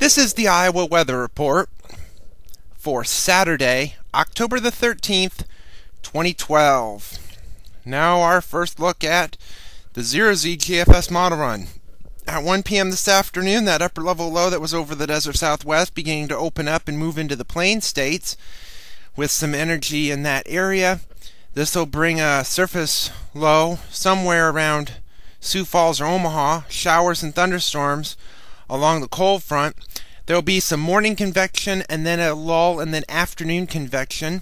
This is the Iowa Weather Report for Saturday, October the 13th, 2012. Now our first look at the 0Z GFS Model Run. At 1 p.m. this afternoon, that upper level low that was over the desert southwest beginning to open up and move into the plain states with some energy in that area. This will bring a surface low somewhere around Sioux Falls or Omaha, showers and thunderstorms along the cold front. There will be some morning convection and then a lull and then afternoon convection.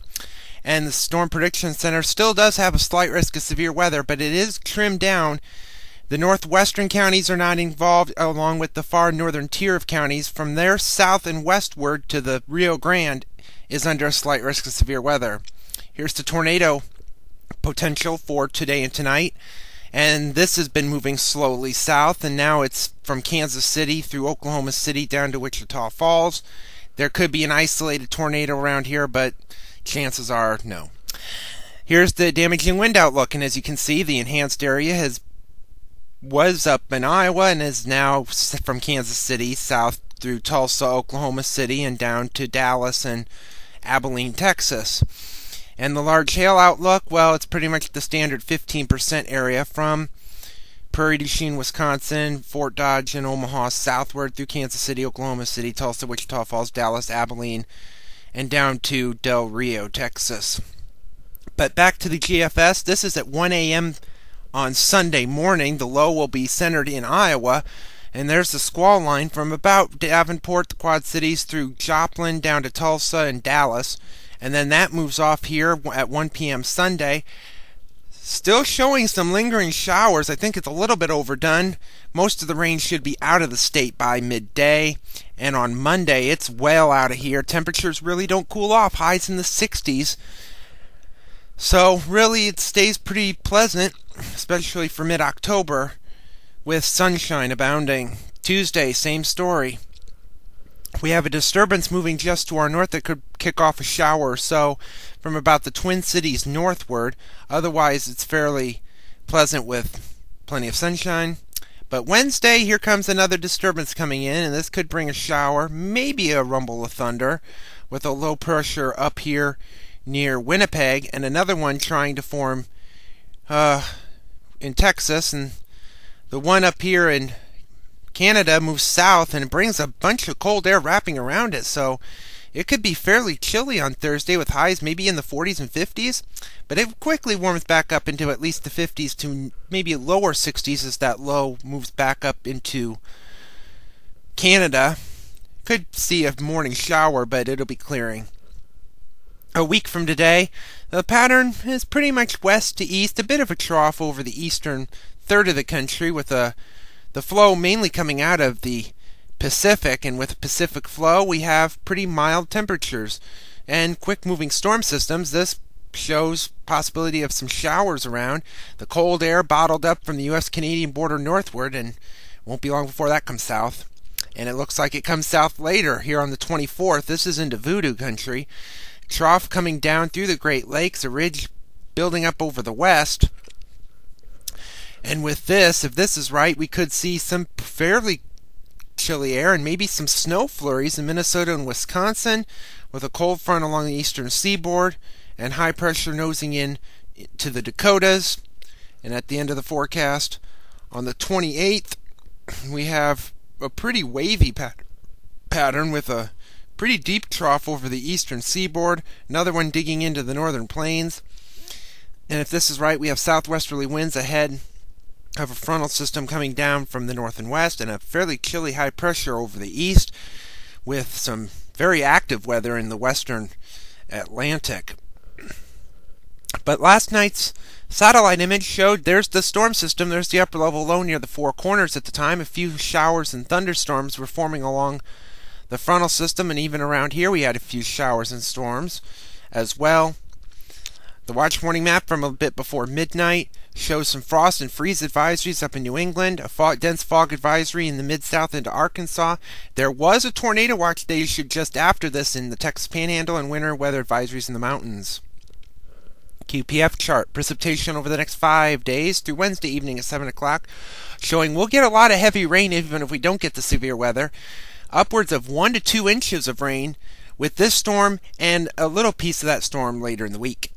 And the Storm Prediction Center still does have a slight risk of severe weather, but it is trimmed down. The northwestern counties are not involved, along with the far northern tier of counties. From there south and westward to the Rio Grande is under a slight risk of severe weather. Here's the tornado potential for today and tonight. And this has been moving slowly south, and now it's from Kansas City through Oklahoma City down to Wichita Falls. There could be an isolated tornado around here, but chances are no. Here's the damaging wind outlook, and as you can see, the enhanced area was up in Iowa and is now from Kansas City south through Tulsa, Oklahoma City, and down to Dallas and Abilene, Texas. And the large hail outlook, well, it's pretty much the standard 15% area from Prairie du Chien, Wisconsin, Fort Dodge, and Omaha southward through Kansas City, Oklahoma City, Tulsa, Wichita Falls, Dallas, Abilene, and down to Del Rio, Texas. But back to the GFS, this is at 1 a.m. on Sunday morning. The low will be centered in Iowa, and there's the squall line from about Davenport, the Quad Cities, through Joplin, down to Tulsa and Dallas. And then that moves off here at 1 p.m. Sunday. Still showing some lingering showers. I think it's a little bit overdone. Most of the rain should be out of the state by midday. And on Monday, it's well out of here. Temperatures really don't cool off. Highs in the 60s. So really it stays pretty pleasant, especially for mid-October, with sunshine abounding. Tuesday, same story. We have a disturbance moving just to our north that could kick off a shower or so from about the Twin Cities northward. Otherwise, it's fairly pleasant with plenty of sunshine. But Wednesday, here comes another disturbance coming in, and this could bring a shower, maybe a rumble of thunder, with a low pressure up here near Winnipeg, and another one trying to form in Texas. And the one up here in Canada moves south and it brings a bunch of cold air wrapping around it, so it could be fairly chilly on Thursday with highs maybe in the 40s and 50s, but it quickly warms back up into at least the 50s to maybe lower 60s as that low moves back up into Canada. Could see a morning shower, but it'll be clearing. A week from today, the pattern is pretty much west to east, a bit of a trough over the eastern third of the country with the flow mainly coming out of the Pacific, and with Pacific flow we have pretty mild temperatures and quick-moving storm systems. This shows possibility of some showers around. The cold air bottled up from the U.S.-Canadian border northward, and won't be long before that comes south. And it looks like it comes south later here on the 24th. This is into voodoo country. Trough coming down through the Great Lakes, a ridge building up over the west. And with this, if this is right, we could see some fairly chilly air and maybe some snow flurries in Minnesota and Wisconsin, with a cold front along the eastern seaboard and high pressure nosing in to the Dakotas. And at the end of the forecast, on the 28th, we have a pretty wavy pattern with a pretty deep trough over the eastern seaboard, another one digging into the northern plains. And if this is right, we have southwesterly winds ahead of a frontal system coming down from the north and west, and a fairly chilly high pressure over the east, with some very active weather in the western Atlantic. But last night's satellite image showed there's the storm system. There's the upper level low near the Four Corners at the time. A few showers and thunderstorms were forming along the frontal system, and even around here we had a few showers and storms as well. The watch warning map from a bit before midnight shows some frost and freeze advisories up in New England, a dense fog advisory in the mid-south into Arkansas. There was a tornado watch they issued just after this in the Texas Panhandle, and winter weather advisories in the mountains. QPF chart, precipitation over the next 5 days through Wednesday evening at 7 o'clock, showing we'll get a lot of heavy rain even if we don't get the severe weather. upwards of 1 to 2 inches of rain with this storm and a little piece of that storm later in the week.